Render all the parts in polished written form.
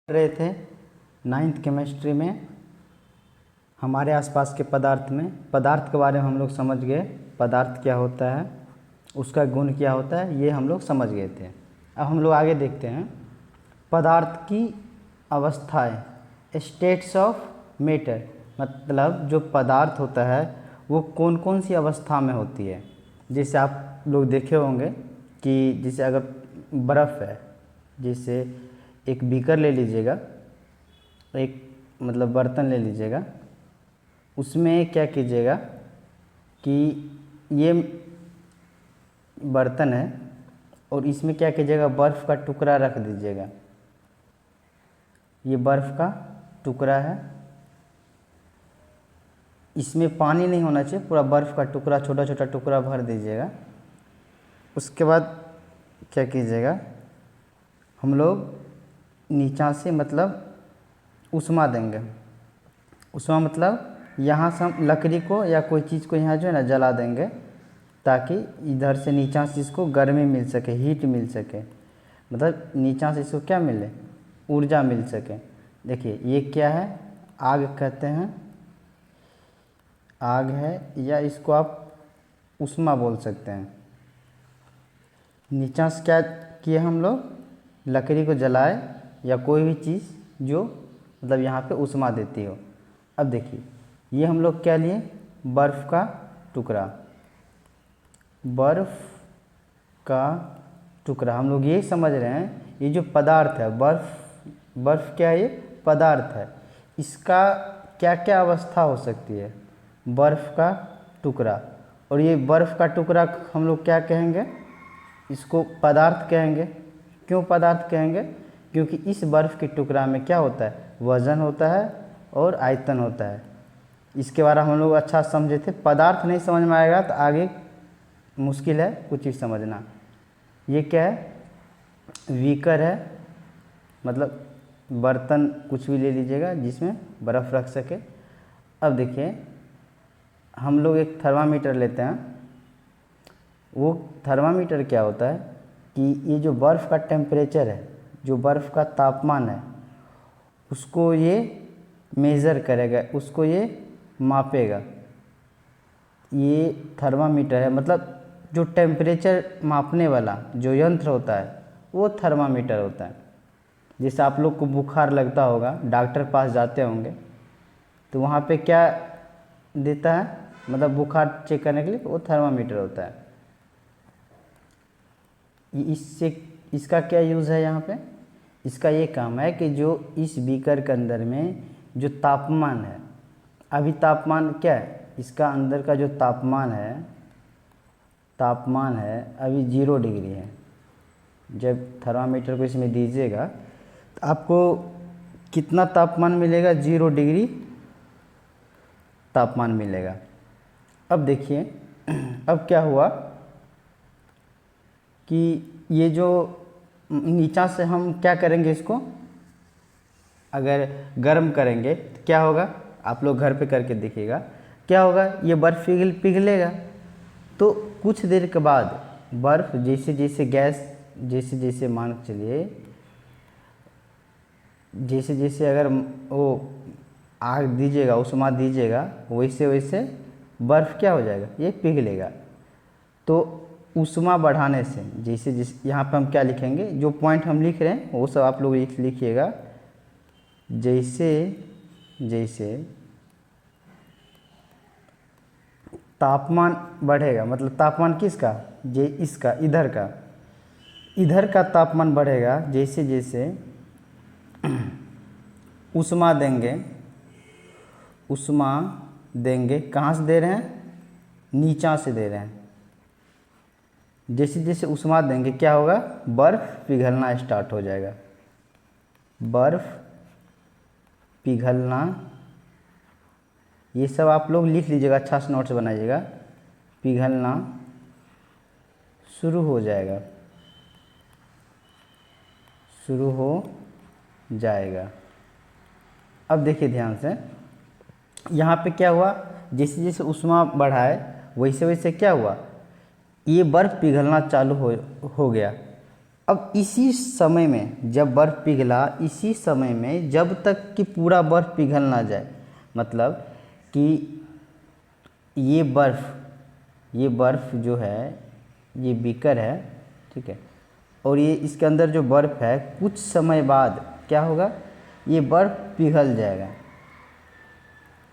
रहे थे 9th chemistry में हमारे आसपास के पदार्थ में पदार्थ के बारे में हम लोग समझ गए। पदार्थ क्या होता है, उसका गुण क्या होता है, ये हम लोग समझ गए थे। अब हम लोग आगे देखते हैं पदार्थ की अवस्थाएं, स्टेट्स ऑफ मैटर, मतलब जो पदार्थ होता है वो कौन कौन सी अवस्था में होती है। जैसे आप लोग देखे होंगे कि जैसे अगर बर्फ़ है, जैसे एक बीकर ले लीजिएगा, एक मतलब बर्तन ले लीजिएगा, उसमें क्या कीजिएगा कि ये बर्तन है और इसमें क्या कीजिएगा, बर्फ़ का टुकड़ा रख दीजिएगा। ये बर्फ़ का टुकड़ा है, इसमें पानी नहीं होना चाहिए, पूरा बर्फ़ का टुकड़ा, छोटा छोटा टुकड़ा भर दीजिएगा। उसके बाद क्या कीजिएगा, हम लोग नीचा से मतलब उष्मा देंगे। उष्मा मतलब यहाँ से हम लकड़ी को या कोई चीज़ को यहाँ जो है ना जला देंगे, ताकि इधर से नीचा से इसको गर्मी मिल सके, हीट मिल सके, मतलब नीचा से इसको क्या मिले, ऊर्जा मिल सके। देखिए ये क्या है, आग कहते हैं, आग है, या इसको आप उष्मा बोल सकते हैं। नीचा से क्या किए हम लोग, लकड़ी को जलाए या कोई भी चीज़ जो मतलब यहाँ पे उष्मा देती हो। अब देखिए ये हम लोग क्या लिए, बर्फ़ का टुकड़ा, बर्फ़ का टुकड़ा। हम लोग ये समझ रहे हैं ये जो पदार्थ है, बर्फ़ क्या है, ये पदार्थ है, इसका क्या क्या अवस्था हो सकती है, बर्फ़ का टुकड़ा। और ये बर्फ़ का टुकड़ा हम लोग क्या कहेंगे, इसको पदार्थ कहेंगे। क्यों पदार्थ कहेंगे, क्योंकि इस बर्फ़ के टुकड़ा में क्या होता है, वज़न होता है और आयतन होता है। इसके बारे में हम लोग अच्छा समझे थे। पदार्थ नहीं समझ में आएगा तो आगे मुश्किल है कुछ चीज़ समझना। ये क्या है, बीकर है, मतलब बर्तन कुछ भी ले लीजिएगा जिसमें बर्फ़ रख सके। अब देखिए हम लोग एक थर्मामीटर लेते हैं। वो थर्मामीटर क्या होता है कि ये जो बर्फ़ का टेम्परेचर है, जो बर्फ़ का तापमान है, उसको ये मेज़र करेगा, उसको ये मापेगा। ये थर्मामीटर है, मतलब जो टेम्परेचर मापने वाला जो यंत्र होता है वो थर्मामीटर होता है। जैसे आप लोग को बुखार लगता होगा, डॉक्टर पास जाते होंगे तो वहाँ पे क्या देता है, मतलब बुखार चेक करने के लिए वो थर्मामीटर होता है। इससे इसका क्या यूज़ है यहाँ पे, इसका ये काम है कि जो इस बीकर के अंदर में जो तापमान है, अभी तापमान क्या है, इसका अंदर का जो तापमान है अभी 0 डिग्री है। जब थर्मामीटर को इसमें दीजिएगा तो आपको कितना तापमान मिलेगा, 0 डिग्री तापमान मिलेगा। अब देखिए अब क्या हुआ कि ये जो नीचा से हम क्या करेंगे, इसको अगर गर्म करेंगे तो क्या होगा, आप लोग घर पे करके देखिएगा क्या होगा, ये बर्फ़ पिघलेगा। तो कुछ देर के बाद बर्फ़ जैसे जैसे गैस, जैसे जैसे मान के चलिए, जैसे जैसे अगर वो आग दीजिएगा, उष्मा दीजिएगा, वैसे वैसे बर्फ़ क्या हो जाएगा, ये पिघलेगा। तो उष्मा बढ़ाने से जैसे जैसे यहाँ पे हम क्या लिखेंगे, जो पॉइंट हम लिख रहे हैं वो सब आप लोग लिखिएगा। जैसे जैसे तापमान बढ़ेगा, मतलब तापमान किसका, जे इसका, इधर का तापमान बढ़ेगा, जैसे जैसे उष्मा देंगे, कहाँ से दे रहे हैं, नीचा से दे रहे हैं। जैसे जैसे उष्मा देंगे क्या होगा, बर्फ़ पिघलना स्टार्ट हो जाएगा, बर्फ़ पिघलना। ये सब आप लोग लिख लीजिएगा, अच्छा से नोट्स बनाइएगा। पिघलना शुरू हो जाएगा। अब देखिए ध्यान से, यहाँ पे क्या हुआ, जैसे जैसे उष्मा बढ़ाए वैसे वैसे क्या हुआ, ये बर्फ़ पिघलना चालू हो गया। अब इसी समय में जब बर्फ़ पिघला, इसी समय में जब तक कि पूरा बर्फ़ पिघल ना जाए, मतलब कि ये बर्फ़ जो है, ये बीकर है, ठीक है, और ये इसके अंदर जो बर्फ़ है, कुछ समय बाद क्या होगा, ये बर्फ़ पिघल जाएगा,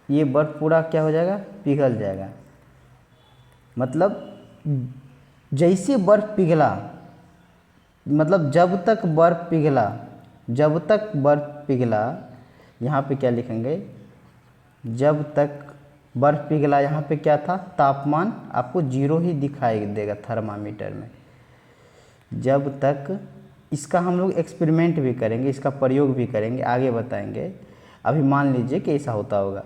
ये बर्फ़ पूरा क्या हो जाएगा, पिघल जाएगा। मतलब जैसे बर्फ़ पिघला, मतलब जब तक बर्फ़ पिघला, यहाँ पे क्या लिखेंगे, जब तक बर्फ़ पिघला, यहाँ पे क्या था, तापमान आपको 0 ही दिखाई देगा थर्मामीटर में। जब तक, इसका हम लोग एक्सपेरिमेंट भी करेंगे, इसका प्रयोग भी करेंगे, आगे बताएंगे। अभी मान लीजिए कि ऐसा होता होगा,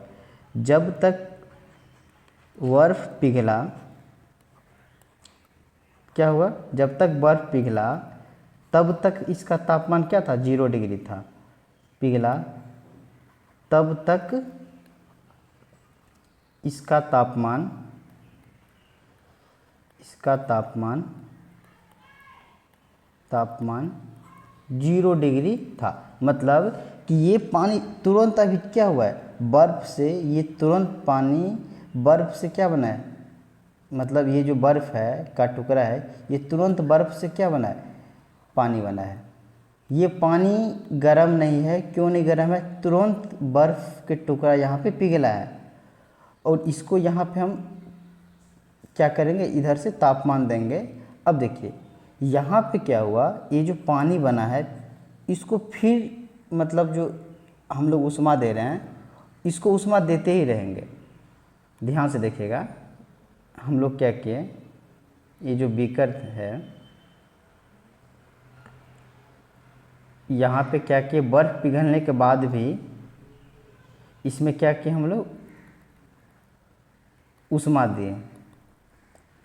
जब तक बर्फ़ पिघला, क्या हुआ, जब तक बर्फ़ पिघला तब तक इसका तापमान क्या था, 0 डिग्री था। पिघला तब तक इसका तापमान 0 डिग्री था। मतलब कि ये पानी तुरंत अभी क्या हुआ है, बर्फ़ से, ये तुरंत पानी बर्फ़ से क्या बना है, मतलब ये जो बर्फ़ है का टुकड़ा है, ये तुरंत बर्फ़ से क्या बना है, पानी बना है। ये पानी गर्म नहीं है, क्यों नहीं गर्म है, तुरंत बर्फ़ के टुकड़ा यहाँ पे पिघला है, और इसको यहाँ पे हम क्या करेंगे, इधर से तापमान देंगे। अब देखिए यहाँ पे क्या हुआ, ये जो पानी बना है, इसको फिर मतलब जो हम लोग ऊष्मा दे रहे हैं, इसको ऊष्मा देते ही रहेंगे। ध्यान से देखिएगा, हम लोग क्या किए, ये जो बीकर है, यहाँ पे क्या किए, बर्फ़ पिघलने के बाद भी इसमें क्या किए हम लोग, ऊष्मा दिए।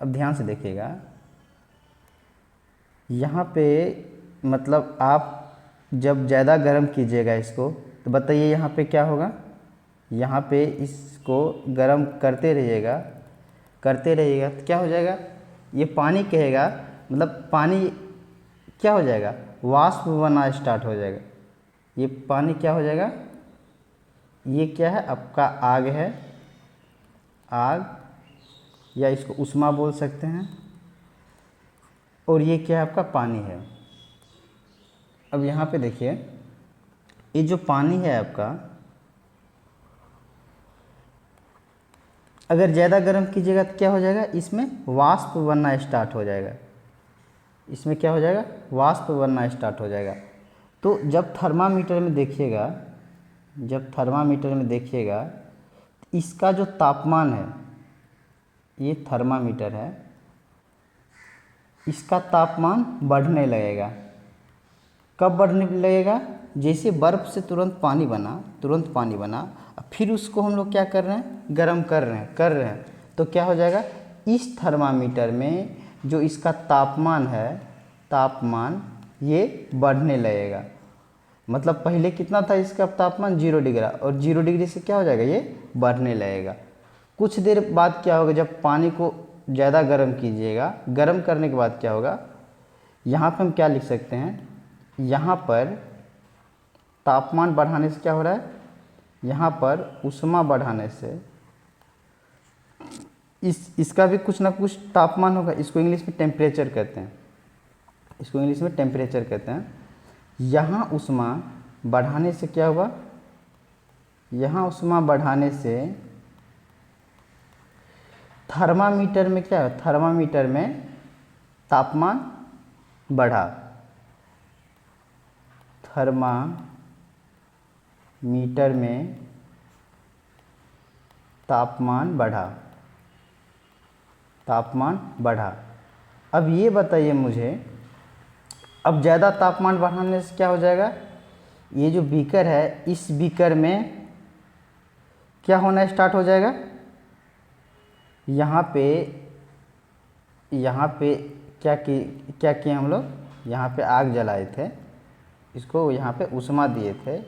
अब ध्यान से देखिएगा, यहाँ पे मतलब आप जब ज़्यादा गर्म कीजिएगा इसको, तो बताइए यहाँ पे क्या होगा, यहाँ पे इसको गर्म करते रहिएगा तो क्या हो जाएगा, ये पानी कहेगा, मतलब पानी क्या हो जाएगा, वाष्प बनना स्टार्ट हो जाएगा। ये पानी क्या हो जाएगा, ये क्या है, आपका आग है, आग, या इसको ऊष्मा बोल सकते हैं, और ये क्या है, आपका पानी है। अब यहाँ पे देखिए, ये जो पानी है आपका, अगर ज़्यादा गर्म कीजिएगा तो क्या हो जाएगा, इसमें वाष्प बनना स्टार्ट हो जाएगा, इसमें क्या हो जाएगा, वाष्प बनना स्टार्ट हो जाएगा। तो जब थर्मामीटर में देखिएगा, इसका जो तापमान है, ये थर्मामीटर है, इसका तापमान बढ़ने लगेगा। कब बढ़ने लगेगा, जैसे बर्फ़ से तुरंत पानी बना, फिर उसको हम लोग क्या कर रहे हैं, गर्म कर रहे हैं, तो क्या हो जाएगा, इस थर्मामीटर में जो इसका तापमान है, ये बढ़ने लगेगा। मतलब पहले कितना था इसका तापमान, 0 डिग्री, और 0 डिग्री से क्या हो जाएगा, ये बढ़ने लगेगा। कुछ देर बाद क्या होगा, जब पानी को ज़्यादा गर्म कीजिएगा, गर्म करने के बाद क्या होगा, यहाँ पे हम क्या लिख सकते हैं, यहाँ पर तापमान बढ़ाने से क्या हो रहा है, यहाँ पर ऊष्मा बढ़ाने से इसका भी कुछ ना कुछ तापमान होगा। इसको इंग्लिश में टेम्परेचर कहते हैं। यहाँ ऊष्मा बढ़ाने से क्या हुआ, यहाँ ऊष्मा बढ़ाने से थर्मामीटर में क्या है, थर्मामीटर में तापमान बढ़ा, थर्मामीटर में तापमान बढ़ा। अब ये बताइए मुझे, अब ज़्यादा तापमान बढ़ाने से क्या हो जाएगा, ये जो बीकर है, इस बीकर में क्या होना स्टार्ट हो जाएगा, यहाँ पे क्या किए हम लोग, यहाँ पे आग जलाए थे, इसको यहाँ पे ऊष्मा दिए थे,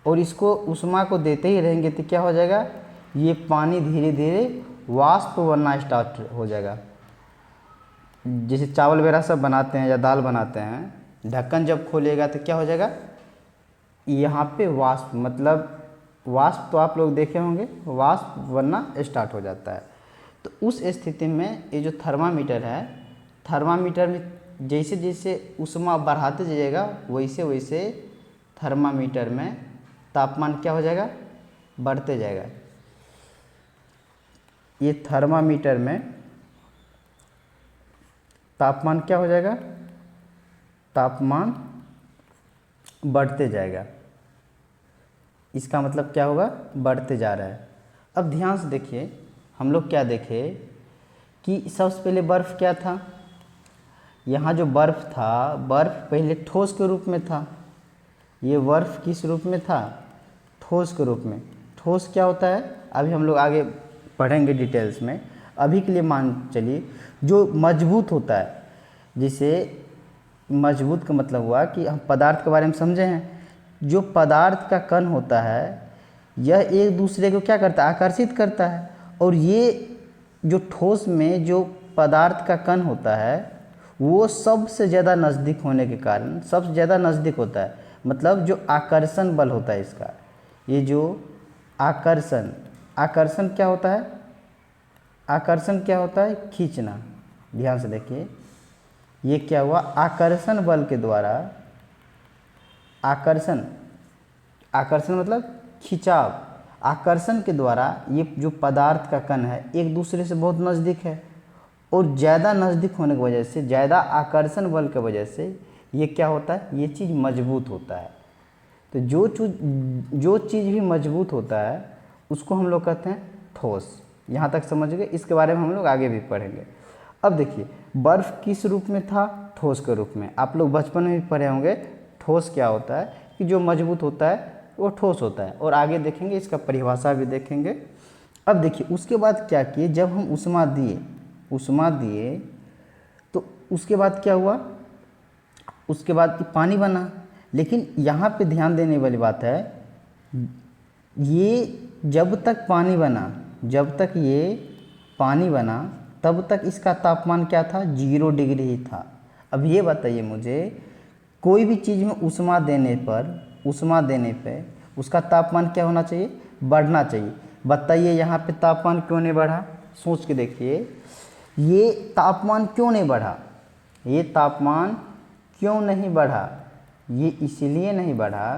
और इसको ऊष्मा को देते ही रहेंगे तो क्या हो जाएगा, ये पानी धीरे धीरे वाष्प बनना स्टार्ट हो जाएगा। जैसे चावल वगैरह सब बनाते हैं या दाल बनाते हैं, ढक्कन जब खोलेगा तो क्या हो जाएगा, यहाँ पे वाष्प, मतलब वाष्प तो आप लोग देखे होंगे, वाष्प बनना स्टार्ट हो जाता है। तो उस स्थिति में ये जो थर्मामीटर है, थर्मामीटर में जैसे जैसे ऊष्मा बढ़ाते जाइएगा वैसे वैसे थर्मामीटर में तापमान क्या हो जाएगा, बढ़ते जाएगा। ये थर्मामीटर में तापमान क्या हो जाएगा, तापमान बढ़ते जाएगा। इसका मतलब क्या होगा, बढ़ते जा रहा है। अब ध्यान से देखिए, हम लोग क्या देखे कि सबसे पहले बर्फ़ क्या था, यहाँ जो बर्फ़ था, बर्फ़ पहले ठोस के रूप में था। ये बर्फ़ किस रूप में था, ठोस के रूप में। ठोस क्या होता है अभी हम लोग आगे पढ़ेंगे डिटेल्स में। अभी के लिए मान चलिए जो मजबूत होता है, जिसे मजबूत का मतलब हुआ कि हम पदार्थ के बारे में समझे हैं। जो पदार्थ का कण होता है यह एक दूसरे को क्या करता है, आकर्षित करता है। और ये जो ठोस में जो पदार्थ का कण होता है वो सबसे ज़्यादा नज़दीक होने के कारण सबसे ज़्यादा नज़दीक होता है। मतलब जो आकर्षण बल होता है इसका, ये जो आकर्षण, आकर्षण क्या होता है, आकर्षण क्या होता है, खींचना। ध्यान से देखिए, ये क्या हुआ, आकर्षण बल के द्वारा, आकर्षण, आकर्षण मतलब खिंचाव, आकर्षण के द्वारा ये जो पदार्थ का कण है एक दूसरे से बहुत नज़दीक है। और ज़्यादा नज़दीक होने की वजह से, ज़्यादा आकर्षण बल की वजह से ये क्या होता है, ये चीज़ मजबूत होता है। तो जो चीज़ भी मजबूत होता है उसको हम लोग कहते हैं ठोस। यहाँ तक समझ गए, इसके बारे में हम लोग आगे भी पढ़ेंगे। अब देखिए बर्फ़ किस रूप में था, ठोस के रूप में। आप लोग बचपन में भी पढ़े होंगे ठोस क्या होता है, कि जो मजबूत होता है वो ठोस होता है। और आगे देखेंगे, इसका परिभाषा भी देखेंगे। अब देखिए उसके बाद क्या किए, जब हम ऊष्मा दिए तो उसके बाद क्या हुआ, उसके बाद पानी बना। लेकिन यहाँ पे ध्यान देने वाली बात है, ये जब तक पानी बना, जब तक ये पानी बना तब तक इसका तापमान क्या था, 0 डिग्री ही था। अब ये बताइए मुझे, कोई भी चीज़ में ऊष्मा देने पे उसका तापमान क्या होना चाहिए, बढ़ना चाहिए। बताइए यहाँ पे तापमान क्यों नहीं बढ़ा, सोच के देखिए, ये तापमान क्यों नहीं बढ़ा, ये तापमान क्यों नहीं बढ़ा, ये इसलिए नहीं बढ़ा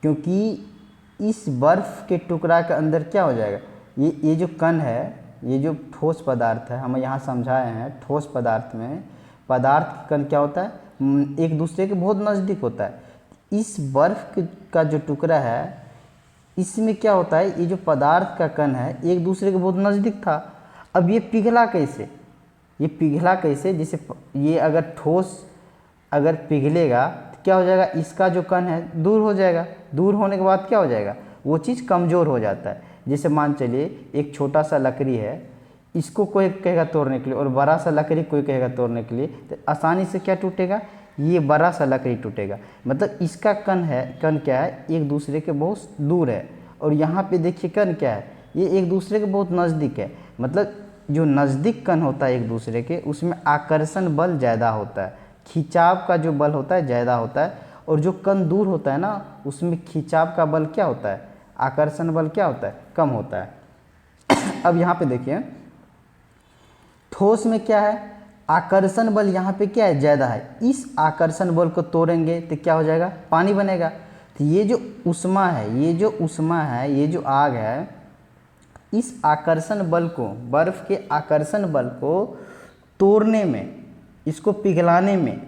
क्योंकि इस बर्फ़ के टुकड़ा के अंदर क्या हो जाएगा, ये जो कण है, ये जो ठोस पदार्थ है, हम यहाँ समझाए हैं, ठोस पदार्थ में पदार्थ का कण क्या होता है, एक दूसरे के बहुत नज़दीक होता है। इस बर्फ़ का जो टुकड़ा है इसमें क्या होता है, ये जो पदार्थ का कण है एक दूसरे के बहुत नज़दीक था। अब ये पिघला कैसे, ये पिघला कैसे, जैसे ये अगर ठोस अगर पिघलेगा तो क्या हो जाएगा, इसका जो कण है दूर हो जाएगा। दूर होने के बाद क्या हो जाएगा, वो चीज़ कमज़ोर हो जाता है। जैसे मान चलिए एक छोटा सा लकड़ी है, इसको कोई कहेगा तोड़ने के लिए, और बड़ा सा लकड़ी कोई कहेगा तोड़ने के लिए, तो आसानी से क्या टूटेगा, ये बड़ा सा लकड़ी टूटेगा। मतलब इसका कण है, कण क्या है, एक दूसरे के बहुत दूर है। और यहाँ पे देखिए कण क्या है, ये एक दूसरे के बहुत नज़दीक है। मतलब जो नज़दीक कण होता है एक दूसरे के, उसमें आकर्षण बल ज़्यादा होता है, खिंचाव का जो बल होता है ज़्यादा होता है। और जो कण दूर होता है ना, उसमें खिंचाव का बल क्या होता है, आकर्षण बल क्या होता है, कम होता है। अब यहाँ पे देखिए ठोस में क्या है, आकर्षण बल यहाँ पे क्या है, ज़्यादा है। इस आकर्षण बल को तोड़ेंगे तो क्या हो जाएगा, पानी बनेगा। तो ये जो ऊष्मा है, ये जो ऊष्मा है, ये जो आग है, इस आकर्षण बल को, बर्फ़ के आकर्षण बल को तोड़ने में, इसको पिघलाने में,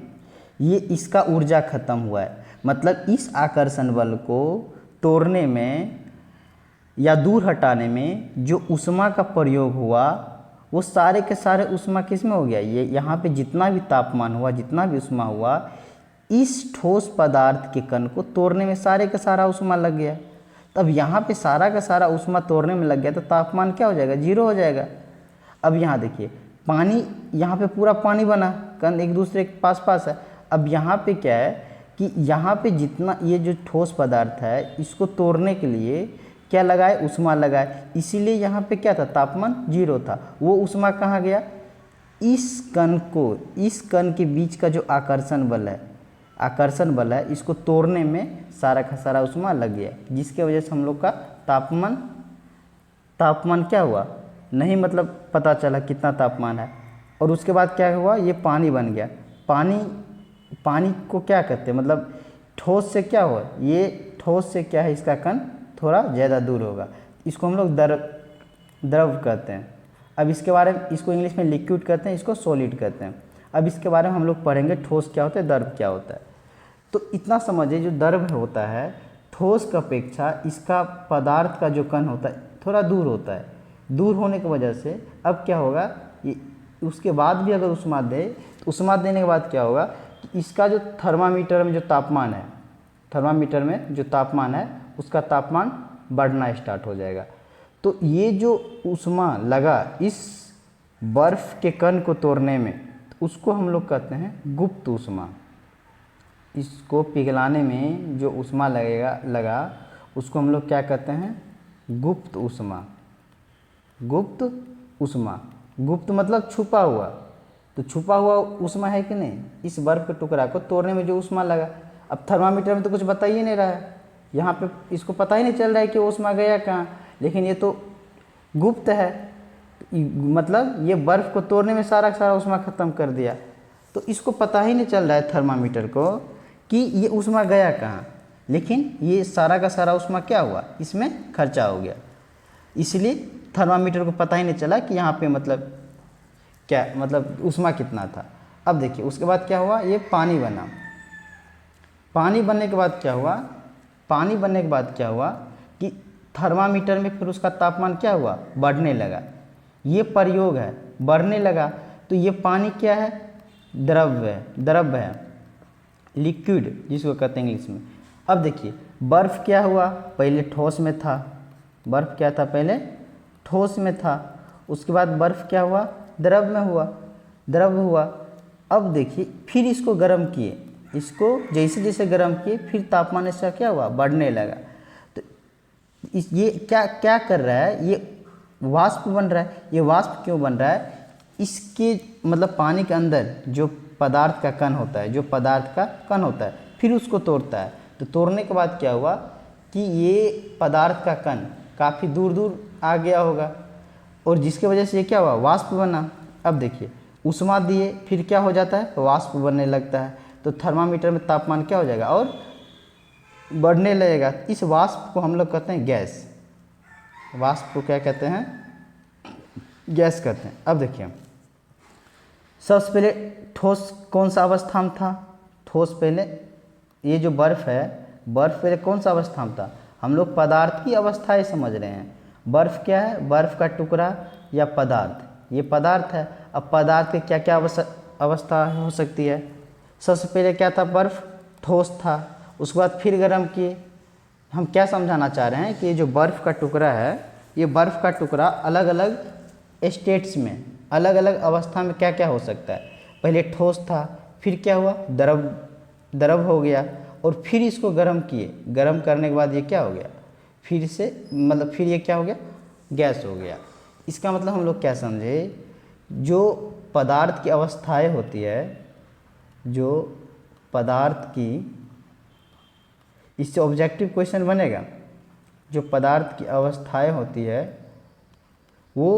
ये इसका ऊर्जा खत्म हुआ है। मतलब इस आकर्षण बल को तोड़ने में या दूर हटाने में जो ऊष्मा का प्रयोग हुआ, वो सारे के सारे ऊष्मा किस में हो गया, ये यहाँ पे जितना भी तापमान हुआ, जितना भी ऊष्मा हुआ, इस ठोस पदार्थ के कण को तोड़ने में सारे का सारा ऊष्मा लग गया। तब यहाँ पे सारा का सारा ऊष्मा तोड़ने में लग गया तो तापमान क्या हो जाएगा, 0 हो जाएगा। अब यहाँ देखिए पानी, यहाँ पे पूरा पानी बना, कण एक दूसरे के पास पास है। अब यहाँ पे क्या है कि यहाँ पे जितना ये जो ठोस पदार्थ है इसको तोड़ने के लिए क्या लगाए, ऊष्मा लगाए। इसीलिए यहाँ पे क्या था, तापमान 0 था। वो ऊष्मा कहाँ गया, इस कण के बीच का जो आकर्षण बल है इसको तोड़ने में सारा का सारा उष्मा लग गया, जिसके वजह से हम लोग का तापमान क्या हुआ नहीं, मतलब पता चला कितना तापमान है। और उसके बाद क्या हुआ, ये पानी बन गया। पानी को क्या कहते हैं, मतलब ठोस से क्या हुआ, ये ठोस से क्या है, इसका कण थोड़ा ज़्यादा दूर होगा, इसको हम लोग द्रव कहते हैं। अब इसके बारे में, इसको इंग्लिश में लिक्विड कहते हैं, इसको सॉलिड कहते हैं। अब इसके बारे में हम लोग पढ़ेंगे, ठोस क्या होता है, द्रव क्या होता है। तो इतना समझिए, जो द्रव होता है ठोस की अपेक्षा इसका पदार्थ का जो कण होता है थोड़ा दूर होता है। दूर होने की वजह से अब क्या होगा, ये उसके बाद भी अगर उष्मा दे तो उष्मा देने के बाद क्या होगा कि इसका जो थर्मामीटर में जो तापमान है उसका तापमान बढ़ना स्टार्ट हो जाएगा। तो ये जो उष्मा लगा इस बर्फ़ के कण को तोड़ने में, उसको हम लोग कहते हैं गुप्त उष्मा। इसको पिघलाने में जो उष्मा लगा उसको हम लोग क्या कहते हैं, गुप्त उष्मा। गुप्त मतलब छुपा हुआ, तो छुपा हुआ उष्मा है कि नहीं, इस बर्फ़ के टुकड़ा को तोड़ने में जो उष्मा लगा। अब थर्मामीटर में तो कुछ बता ही नहीं रहा है, यहाँ पे इसको पता ही नहीं चल रहा है कि उष्मा गया कहाँ, लेकिन ये तो गुप्त है, मतलब ये बर्फ़ को तोड़ने में सारा सारा उष्मा ख़त्म कर दिया। तो इसको पता ही नहीं चल रहा है थर्मामीटर को कि ये उष्मा गया कहाँ, लेकिन ये सारा का सारा उष्मा क्या हुआ, इसमें खर्चा हो गया। इसलिए थर्मामीटर को पता ही नहीं चला कि यहाँ पे मतलब क्या, मतलब उष्मा कितना था। अब देखिए उसके बाद क्या हुआ, ये पानी बना। पानी बनने के बाद क्या हुआ कि थर्मामीटर में फिर उसका तापमान क्या हुआ, बढ़ने लगा। ये प्रयोग है, बढ़ने लगा। तो ये पानी क्या है, द्रव है, लिक्विड जिसको कहते हैं इंग्लिश में। अब देखिए बर्फ़ क्या हुआ, पहले ठोस में था, बर्फ़ क्या था, पहले ठोस में था, उसके बाद बर्फ़ क्या हुआ, द्रव हुआ। अब देखिए फिर इसको गर्म किए, इसको जैसे जैसे गर्म किए फिर तापमान इसका क्या हुआ, बढ़ने लगा। तो ये क्या कर रहा है, ये वाष्प बन रहा है। ये वाष्प क्यों बन रहा है, इसके मतलब पानी के अंदर जो पदार्थ का कण होता है फिर उसको तोड़ता है। तो तोड़ने के बाद क्या हुआ कि ये पदार्थ का कण काफ़ी दूर दूर आ गया होगा, और जिसके वजह से ये क्या हुआ, वाष्प बना। अब देखिए उष्मा दिए फिर क्या हो जाता है, वाष्प बनने लगता है। तो थर्मामीटर में तापमान क्या हो जाएगा, और बढ़ने लगेगा। इस वाष्प को हम लोग कहते हैं गैस। वाष्प को क्या कहते हैं, गैस कहते हैं। अब देखिए सबसे पहले ठोस कौन सा अवस्था में था, ठोस पहले, ये जो बर्फ़ है, बर्फ़ पहले कौन सा अवस्था में था, हम लोग पदार्थ की अवस्थाएं समझ रहे हैं। बर्फ़ क्या है, बर्फ़ का टुकड़ा या पदार्थ, ये पदार्थ है। अब पदार्थ की क्या क्या अवस्था हो सकती है, सबसे पहले क्या था, बर्फ़ ठोस था, उसके बाद फिर गर्म किए। हम क्या समझाना चाह रहे हैं कि ये जो बर्फ़ का टुकड़ा है, ये बर्फ़ का टुकड़ा अलग अलग स्टेट्स में, अलग अलग अवस्था में क्या क्या हो सकता है। पहले ठोस था, फिर क्या हुआ, द्रव हो गया, और फिर इसको गर्म किए। गर्म करने के बाद ये क्या हो गया, फिर ये क्या हो गया, गैस हो गया। इसका मतलब हम लोग क्या समझे, जो पदार्थ की अवस्थाएं होती है, जो पदार्थ की, इससे ऑब्जेक्टिव क्वेश्चन बनेगा, जो पदार्थ की अवस्थाएं होती है वो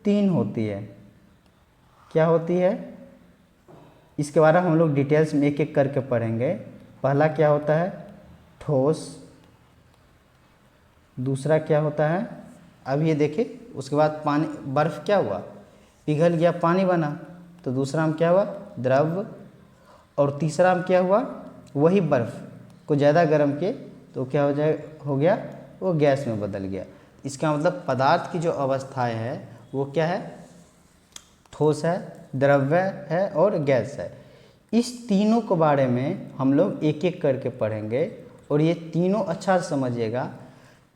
3 होती है। क्या होती है, इसके बारे में हम लोग डिटेल्स में एक एक करके पढ़ेंगे। पहला क्या होता है, ठोस। दूसरा क्या होता है, अब ये देखिए, उसके बाद पानी, बर्फ़ क्या हुआ, पिघल गया, पानी बना। तो दूसरा में क्या हुआ, द्रव। और तीसरा में क्या हुआ, वही बर्फ़ को ज़्यादा गर्म किए तो क्या हो गया, वो गैस में बदल गया। इसका मतलब पदार्थ की जो अवस्थाएं है वो क्या है, ठोस है, द्रव्य है और गैस है। इस तीनों के बारे में हम लोग एक एक करके पढ़ेंगे, और ये तीनों अच्छा से समझिएगा।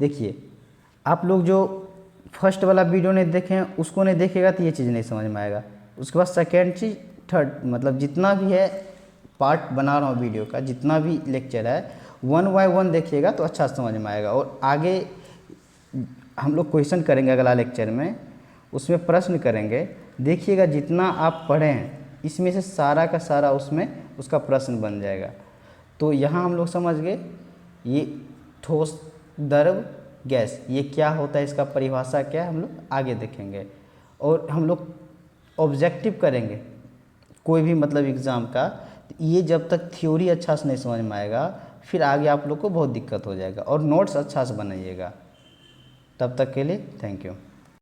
देखिए आप लोग जो फर्स्ट वाला वीडियो नहीं देखें, उसको नहीं देखेगा तो ये चीज़ नहीं समझ में आएगा। उसके बाद सेकेंड चीज़, थर्ड, मतलब जितना भी है पार्ट बना रहा हूँ वीडियो का, जितना भी लेक्चर है 1 बाय 1 देखिएगा तो अच्छा समझ में आएगा। और आगे हम लोग क्वेश्चन करेंगे अगला लेक्चर में, उसमें प्रश्न करेंगे, देखिएगा जितना आप पढ़े हैं इसमें से सारा का सारा उसमें उसका प्रश्न बन जाएगा। तो यहाँ हम लोग समझ गए ये ठोस, द्रव, गैस ये क्या होता है, इसका परिभाषा क्या है हम लोग आगे देखेंगे। और हम लोग ऑब्जेक्टिव करेंगे कोई भी मतलब एग्ज़ाम का, ये जब तक थ्योरी अच्छा से नहीं समझ में आएगा फिर आगे आप लोग को बहुत दिक्कत हो जाएगा। और नोट्स अच्छा से बनाइएगा। तब तक के लिए थैंक यू।